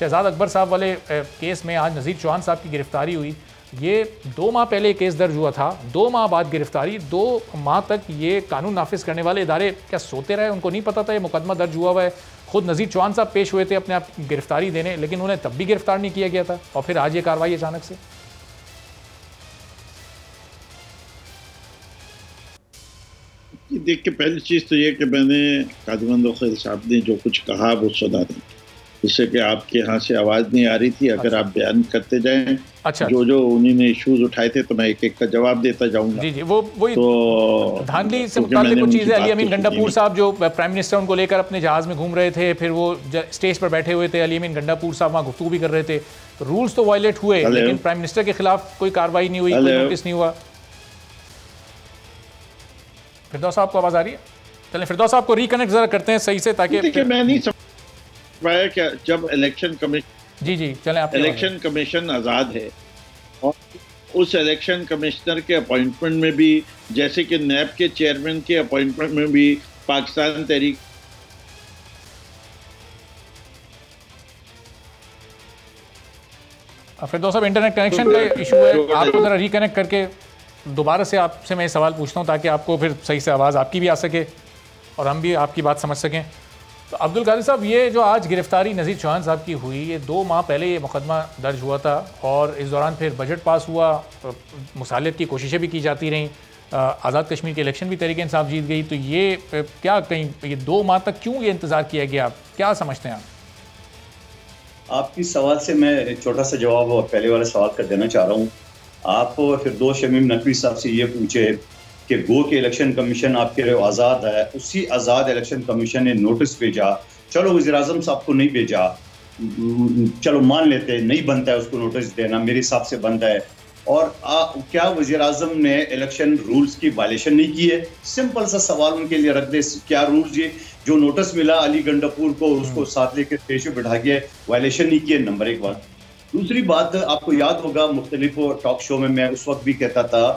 शहजाद अकबर साहब वाले केस में आज नज़ीर चौहान साहब की गिरफ्तारी हुई। ये 2 माह पहले केस दर्ज हुआ था, 2 माह बाद गिरफ्तारी। 2 माह तक ये कानून नाफिज करने वाले इदारे क्या सोते रहे? उनको नहीं पता था ये मुकदमा दर्ज हुआ हुआ है? खुद नज़ीर चौहान साहब पेश हुए थे अपने आप गिरफ्तारी देने, लेकिन उन्हें तब भी गिरफ्तार नहीं किया गया था, और फिर आज ये कार्रवाई अचानक से। देख के पहली चीज तो ये कि मैंने कादिमंद वकील साहब ने जो कुछ कहा वो सुना नहीं, जिससे कि आपके यहाँ से आवाज नहीं आ रही थी। अगर आप बयान करते जाएं अच्छा, जो उन्होंने इश्यूज उठाए थे तो मैं एक एक का जवाब देता जाऊंगा। जी जी, वही तो धांधली से मुताल्लिक कुछ चीज़ें। अली अमीन गंडापुर साहब जो प्राइम मिनिस्टर उनको लेकर अपने जहाज में घूम रहे थे, फिर वो स्टेज पर बैठे हुए थे, अली अमीन गंडापुर साहब वहाँ गुफ्तगू भी कर रहे थे। रूल्स तो वायलेट हुए, लेकिन प्राइम मिनिस्टर के खिलाफ कोई कार्रवाई नहीं हुई, कोई नोटिस नहीं हुआ। फिरदौस साहब को आवाज आ रही है? चलें फिरदौस साहब को रिकनेक्ट जरा करते हैं सही से, ताकि मैं नहीं समझ पाया कि जब इलेक्शन कमीशन, जी चलें, आप इलेक्शन कमीशन आज़ाद है और उस इलेक्शन कमिश्नर के अपॉइंटमेंट में भी, जैसे कि नैब के चेयरमैन के अपॉइंटमेंट में भी पाकिस्तान तहरीक फिरदौस साहब इंटरनेट कनेक्शन का इशू है, आपको जरा रिकनेक्ट करके दोबारा से आपसे मैं सवाल पूछता हूँ, ताकि आपको फिर सही से आवाज़ आपकी भी आ सके और हम भी आपकी बात समझ सकें। तो अब्दुल कादिर साहब, ये जो आज गिरफ्तारी नज़ीर चौहान साहब की हुई, ये 2 माह पहले ये मुकदमा दर्ज हुआ था, और इस दौरान फिर बजट पास हुआ, मुसालियत की कोशिशें भी की जाती रहीं, आज़ाद कश्मीर के इलेक्शन भी तहरीक इंसाफ जीत गई। तो ये क्या कहीं ये 2 माह तक क्यों ये इंतज़ार किया गया? आप क्या समझते हैं? आपकी सवाल से मैं छोटा सा जवाब और पहले वाले सवाल का देना चाह रहा हूँ। आप फिरदौस शमीम नकवी साहब से ये पूछे कि गो के इलेक्शन कमीशन आपके लिए आज़ाद है, उसी आज़ाद इलेक्शन कमीशन ने नोटिस भेजा, चलो वज़ीर आज़म साहब को नहीं भेजा, चलो मान लेते नहीं बनता है उसको नोटिस देना, मेरे हिसाब से बनता है। और क्या वज़ीर आज़म ने इलेक्शन रूल्स की वायलेशन नहीं की है? सिंपल सा सवाल उनके लिए रख दे, क्या रूल्स ये जो नोटिस मिला अली गंडापुर को, उसको साथ लेकर पेश बिठा के वायलेशन नहीं किए? नंबर 1 बात। दूसरी बात, आपको याद होगा मुख्तलिफ टॉक शो में मैं उस वक्त भी कहता था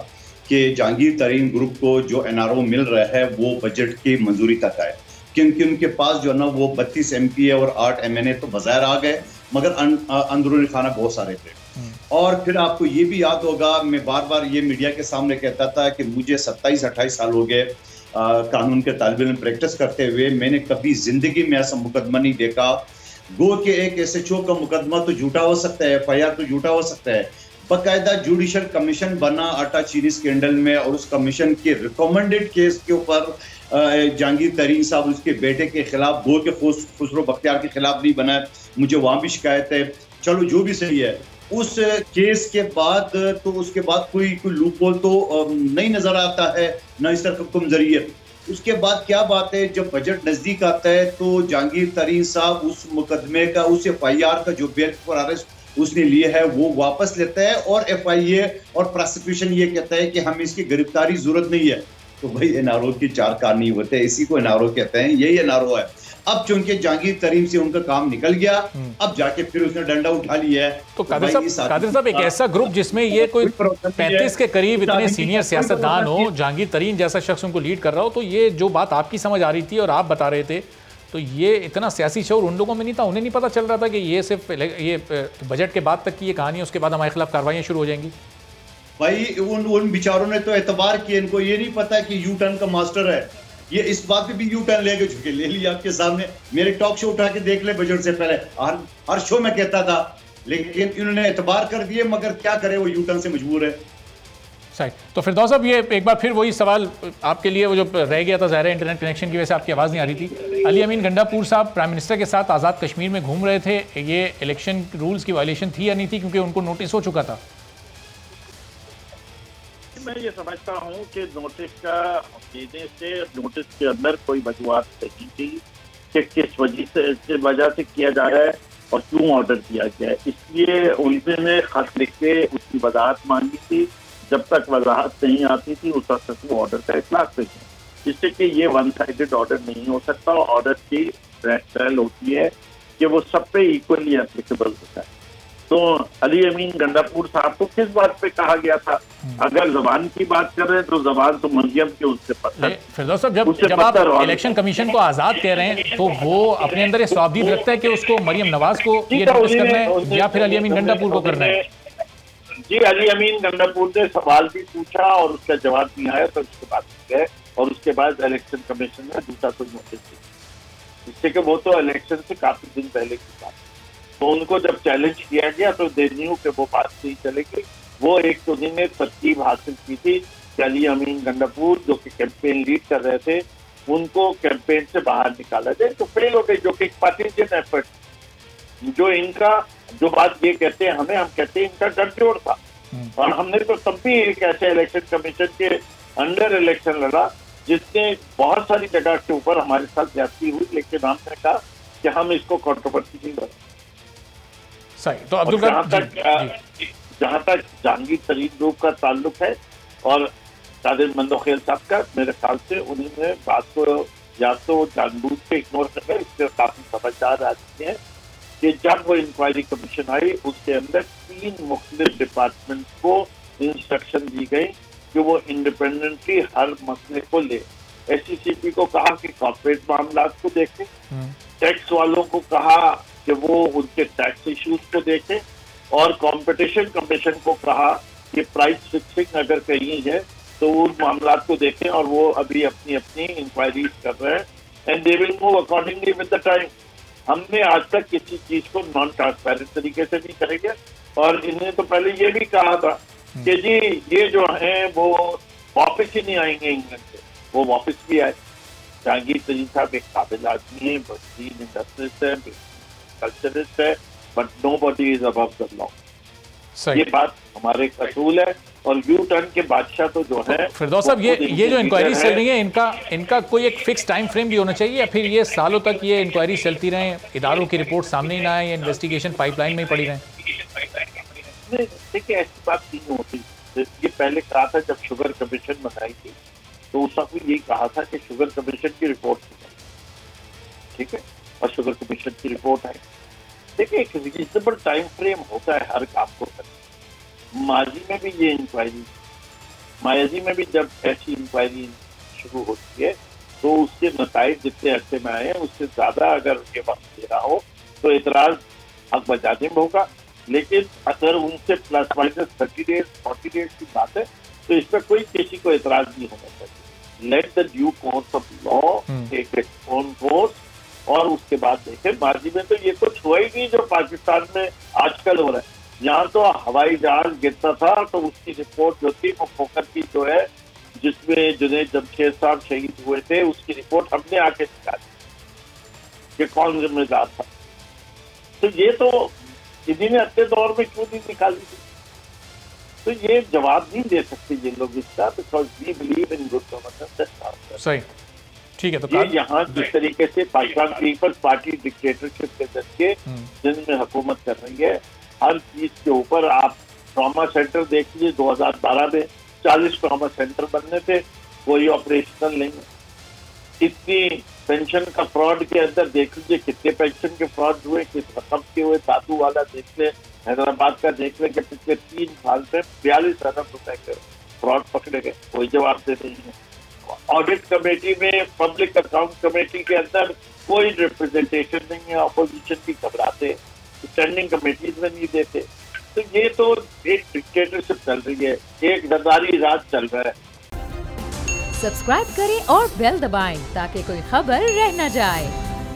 कि जहांगीर तरीन ग्रुप को जो एनआरओ मिल रहा है वो बजट की मंजूरी तक आए, क्योंकि उनके पास जो है ना वो 32 MP और 8 MNA तो बाजार आ गए, मगर अंदरूनी खाना बहुत सारे थे। और फिर आपको ये भी याद होगा, मैं बार बार ये मीडिया के सामने कहता था कि मुझे 27-28 साल हो गए कानून के तालिब इल्म प्रैक्टिस करते हुए, मैंने कभी जिंदगी में ऐसा मुकदमा नहीं देखा। गो के एक SHO का मुकदमा तो झूठा हो सकता है, FIR तो झूठा हो सकता है, बाकायदा जुडिशल कमीशन बना आटा चीनी स्कैंडल में, और उस कमीशन के रिकमेंडेड केस के ऊपर जहांगीर तरीन साहब उसके बेटे के खिलाफ, गो के खुसरो बख्तियार के खिलाफ नहीं बना, मुझे वहां भी शिकायत है। चलो जो भी सही है, उस केस के बाद तो उसके बाद कोई लूप होल तो नहीं नजर आता है, न इस तरह हुक्म जरिए। उसके बाद क्या बात है, जब बजट नजदीक आता है तो जहांगीर तरीन साहब उस मुकदमे का, उस FIR का जो बेल फॉर अरेस्ट उसने लिए है वो वापस लेता है, और FIA और प्रोसिक्यूशन ये कहता है कि हमें इसकी गिरफ्तारी जरूरत नहीं है। तो भाई एनआरओ की 4 कान नहीं होते, इसी को एनआरओ कहते हैं, यही एनआरओ है। अब चूंकि जहांगीर तरीन से उनका काम निकल गया, अब जाके फिर उसने डंडा उठा लिया है। तो कादिर साहब एक ऐसा ग्रुप जिसमें ये कोई 35 के करीब इतने सीनियर सियासतदान हो, जहांगीर तरीन जैसा शख्स उनको लीड कर रहा हो, तो ये जो बात आपकी समझ आ रही थी और आप बता रहे थे, तो ये इतना सियासी शौर उन लोगों में नहीं था? उन्हें नहीं पता चल रहा था कि ये सिर्फ ये बजट के बाद तक की ये कहानी है, उसके बाद हमारे खिलाफ कार्रवाइयां शुरू हो जाएंगी? भाई उन बेचारों ने तो एतबार किया, इनको ये नहीं पता कि यू टर्न का मास्टर है, ये इस बात पे भी यू टर्न लेके झुके ले लिया आपके सामने। मेरे टॉक शो उठा के देख ले, बजट से पहले हर शो में कहता था, लेकिन इन्होंने एतबार कर दिए, मगर क्या करे, वो यू टर्न से मजबूर है। सही। तो फिरदौस साहब, ये एक बार फिर वही सवाल आपके लिए, वो जो रह गया था, ज़ाहिर है इंटरनेट कनेक्शन की वजह से आपकी आवाज़ नहीं आ रही थी। अली अमीन गंडापुर साहब प्राइम मिनिस्टर के साथ आज़ाद कश्मीर में घूम रहे थे, ये इलेक्शन रूल्स की वायलेशन थी या नहीं थी, क्योंकि उनको नोटिस हो चुका था? मैं ये समझता हूँ कि नोटिस का देने से नोटिस के अंदर कोई वजूहत नहीं थी कि किस वजह से किया जा रहा है और क्यों ऑर्डर किया गया है, इसलिए उन्होंने खत लिख के उसकी वजाहत मांगी थी। जब तक वजाहत नहीं आती थी उस वक्त तक वो ऑर्डर का इतलाक थे, जिससे कि ये वन साइडेड ऑर्डर नहीं हो सकता। ऑर्डर की ट्रायल होती है कि वो सब पे इक्वली एप्लीकेबल होता है। तो अली अमीन गंडापुर साहब को किस बात पे कहा गया था? अगर जबान की बात कर रहे हैं तो जबान तो मरियम के उससे पत्थर। फिरदौस साहब, जब आप इलेक्शन कमीशन को आजाद कह रहे हैं तो वो अपने अंदर ये स्वावदीद रखता है कि उसको मरियम नवाज को ये नोटिस करना है या फिर अली अमीन गंडापुर को करना है? जी, अली अमीन गंडापुर ने सवाल भी पूछा और उसका जवाब नहीं आया, तो उसके बाद गए और उसके बाद इलेक्शन कमीशन ने दूसरा कोई नोटिस दिया, जिससे कि वो तो इलेक्शन से काफी दिन पहले की बात। तो उनको जब चैलेंज किया गया तो दे न्यू कि वो बात नहीं चलेगी। वो एक तो दिन में तरकीब हासिल की थी कि अली अमीन गंडापुर जो कि कैंपेन लीड कर रहे थे उनको कैंपेन से बाहर निकाला जाए, तो फेल हो गई, जो कि पार्टीजन एफर्ट, जो इनका जो बात ये कहते हैं हमें, हम कहते हैं इनका गठजोड़ था। और हमने तो तब भी एक ऐसे इलेक्शन कमीशन के अंडर इलेक्शन लड़ा जिसने बहुत सारी जगह के ऊपर हमारे साथ ज्यादती हुई, लेकिन हमने कहा कि हम इसको कंट्रोवर्सी नहीं करें। सही। तो अब्दुल जहाँ तक जहांगीर तरीन ग्रुप का ताल्लुक है और कादिर मंदोखेल साहब का, मेरे ख्याल से उन्होंने बात को या तो जानबूझ के इग्नोर कर गए, इससे काफी समझदार आदमी है कि जब वो इंक्वायरी कमीशन आई उसके अंदर 3 मुख्तलिफ डिपार्टमेंट को इंस्ट्रक्शन दी गई कि वो इंडिपेंडेंटली हर मसले को ले। SCCP को कहा कि कॉर्पोरेट मामला को देखें, टैक्स वालों को कहा कि वो उनके टैक्स इश्यूज को देखें, और कंपटीशन कमीशन को कहा कि प्राइस फिक्सिंग अगर कहीं है तो उन मामला को देखें, और वो अभी अपनी अपनी इंक्वायरीज कर रहे हैं and they will move accordingly with the time. हमने आज तक किसी चीज को नॉन ट्रांसपेरेंट तरीके से नहीं करेंगे, और इन्होंने तो पहले ये भी कहा था कि जी ये जो है वो वापस ही नहीं आएंगे इंग्लैंड से, वो वापस भी आए। जहांगीर तरीन साहब एक काबिल आदमी है, बहतरीन इंडस्ट्रिस्ट है, कल्चरिस्ट है, but nobody is above the law. ये बात हमारे असूल है, और यू टर्न के बादशाह तो जो है। फिरदौस साहब, ये जो इंक्वायरी चल रही है इनका कोई एक फिक्स टाइम फ्रेम भी होना चाहिए, या फिर ये सालों तक ये इंक्वायरी चलती रहे, इदारों की रिपोर्ट सामने ही ना आए, इन्वेस्टिगेशन पाइपलाइन में ही पड़ी रहे? देखिए, ऐसी बात नहीं होती। ये पहले कहा था जब शुगर कमीशन बनाई थी तो उस वक्त यही कहा था कि शुगर कमीशन की रिपोर्ट, ठीक है, और शुगर कमीशन की रिपोर्ट आई। देखिए, एक रीजनेबल टाइम फ्रेम होता है हर काम को करने। माजी में भी ये इंक्वायरी, माजी में भी जब ऐसी इंक्वायरी शुरू होती है तो उसके नताइज जितने अरसे में आए हैं उससे ज्यादा अगर ये वक्त दे रहा हो तो एतराज हक बजाने में होगा, लेकिन अगर उनसे प्लस माइनस 30 डेज 40 डेज की बात है तो इस पर कोई किसी को एतराज नहीं होना चाहिए। Let the due course of law take its own course, और उसके बाद देखें। माजी में तो ये कुछ हुआ ही नहीं जो पाकिस्तान में आजकल हो रहा है। यहाँ तो हवाई जहाज गिरता था तो उसकी रिपोर्ट जो थी वो फोकर की जो है, जिसमें जुनैद जमशेद साहब शहीद हुए थे, उसकी रिपोर्ट हमने आके निकाली कि कौन जिम्मेदार था। तो ये तो इन्हीं ने अपने दौर में क्यों नहीं निकाली थी? तो ये जवाब नहीं दे सकते ये लोग इसका, because we believe in good governance. सही, ठीक है। तो ये यहाँ जिस तरीके से पाकिस्तान पीपल्स पार्टी डिक्टेटरशिप के जरिए जिनमें हुकूमत कर रही है, हर चीज के ऊपर आप ट्रॉमा सेंटर देख लीजिए, 2012 में 40 ट्रॉमा सेंटर बनने थे, कोई ऑपरेशनल नहीं है। इतनी पेंशन का फ्रॉड के अंदर देख लीजिए कितने पेंशन के फ्रॉड हुए, किस रकम के हुए। दादू वाला देख ले, हैदराबाद का देख ले कि पिछले 3 साल में 42 अरब रुपए के फ्रॉड पकड़े गए, कोई जवाब दे नहीं है। ऑडिट कमेटी में, पब्लिक अकाउंट कमेटी के अंदर कोई रिप्रेजेंटेशन नहीं है, अपोजिशन की घबराते, स्टैंडिंग कमेटीज में नहीं देते। तो ये तो एक डिक्टेटरशिप चल रही है, एक गद्दारी राज चल रहा है। सब्सक्राइब करें और बेल दबाएं ताकि कोई खबर रह न जाए।